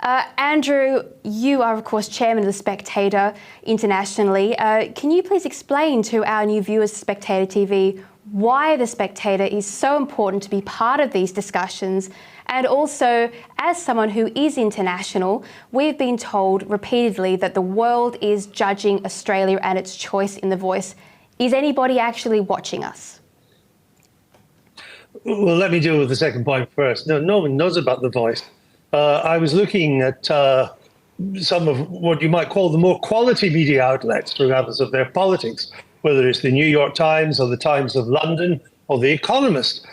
Andrew, you are of course chairman of the Spectator internationally. Can you please explain to our new viewers of Spectator TV why the Spectator is so important to be part of these discussions? And also, as someone who is international, we've been told repeatedly that the world is judging Australia and its choice in The Voice. Is anybody actually watching us? Well, let me deal with the second point first. No one knows about The Voice. I was looking at some of what you might call the more quality media outlets, regardless of their politics, whether it's the New York Times or the Times of London or The Economist.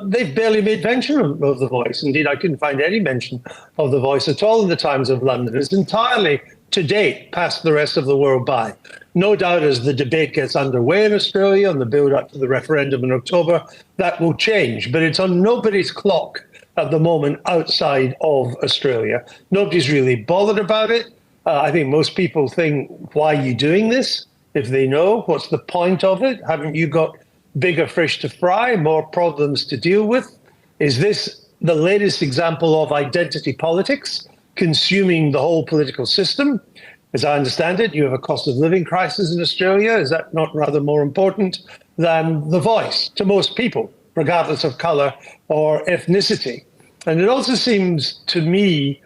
They've barely made mention of The Voice. Indeed, I couldn't find any mention of The Voice at all in the Times of London. It's entirely, to date, passed the rest of the world by. No doubt as the debate gets underway in Australia on the build-up to the referendum in October, that will change. But it's on nobody's clock at the moment outside of Australia. Nobody's really bothered about it. I think most people think, why are you doing this? If they know, what's the point of it? Haven't you got bigger fish to fry, more problems to deal with? Is this the latest example of identity politics consuming the whole political system? As I understand it, you have a cost of living crisis in Australia. Is that not rather more important than The Voice to most people, regardless of colour or ethnicity? And it also seems to me,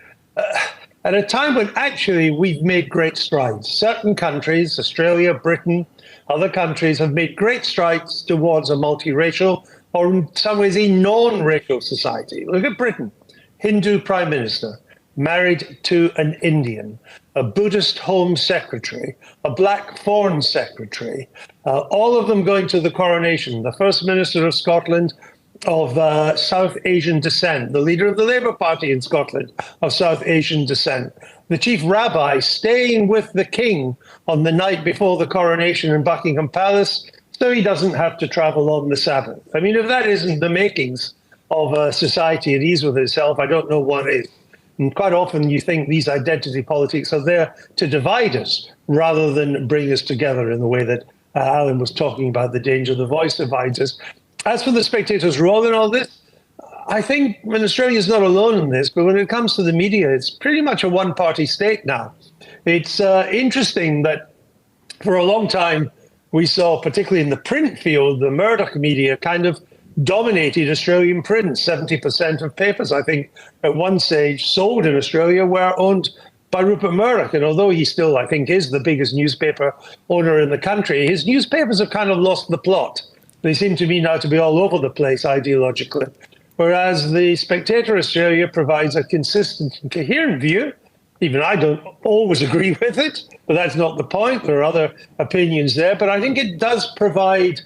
at a time when actually we've made great strides. Certain countries, Australia, Britain, other countries have made great strides towards a multiracial, or in some ways a non-racial society. Look at Britain, Hindu Prime Minister, married to an Indian, a Buddhist Home Secretary, a Black Foreign Secretary, all of them going to the coronation. The First Minister of Scotland of South Asian descent, the leader of the Labour Party in Scotland of South Asian descent, the chief rabbi staying with the king on the night before the coronation in Buckingham Palace so he doesn't have to travel on the Sabbath. I mean, if that isn't the makings of a society at ease with itself, I don't know what is. And quite often you think these identity politics are there to divide us rather than bring us together in the way that Alan was talking about the danger The Voice divides us. As for the Spectator's role in all this, I think Australia is not alone in this, but when it comes to the media, it's pretty much a one-party state now. It's interesting that for a long time we saw, particularly in the print field, the Murdoch media kind of dominated Australian print. 70% of papers, I think, at one stage sold in Australia were owned by Rupert Murdoch. And although he still, I think, is the biggest newspaper owner in the country, his newspapers have kind of lost the plot. They seem to me now to be all over the place ideologically, whereas the Spectator Australia provides a consistent and coherent view. Even I don't always agree with it, but that's not the point. There are other opinions there, but I think it does provide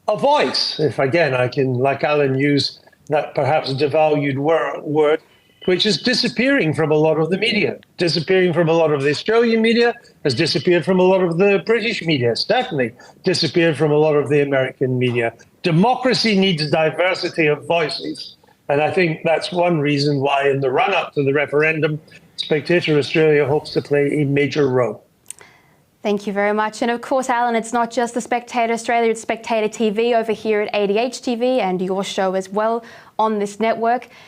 a voice. If, again, I can, like Alan, use that perhaps devalued word, which is disappearing from a lot of the media, disappearing from a lot of the Australian media, has disappeared from a lot of the British media, it's definitely disappeared from a lot of the American media. Democracy needs diversity of voices. And I think that's one reason why in the run-up to the referendum, Spectator Australia hopes to play a major role. Thank you very much. And of course, Alan, it's not just the Spectator Australia, it's Spectator TV over here at ADH TV and your show as well on this network.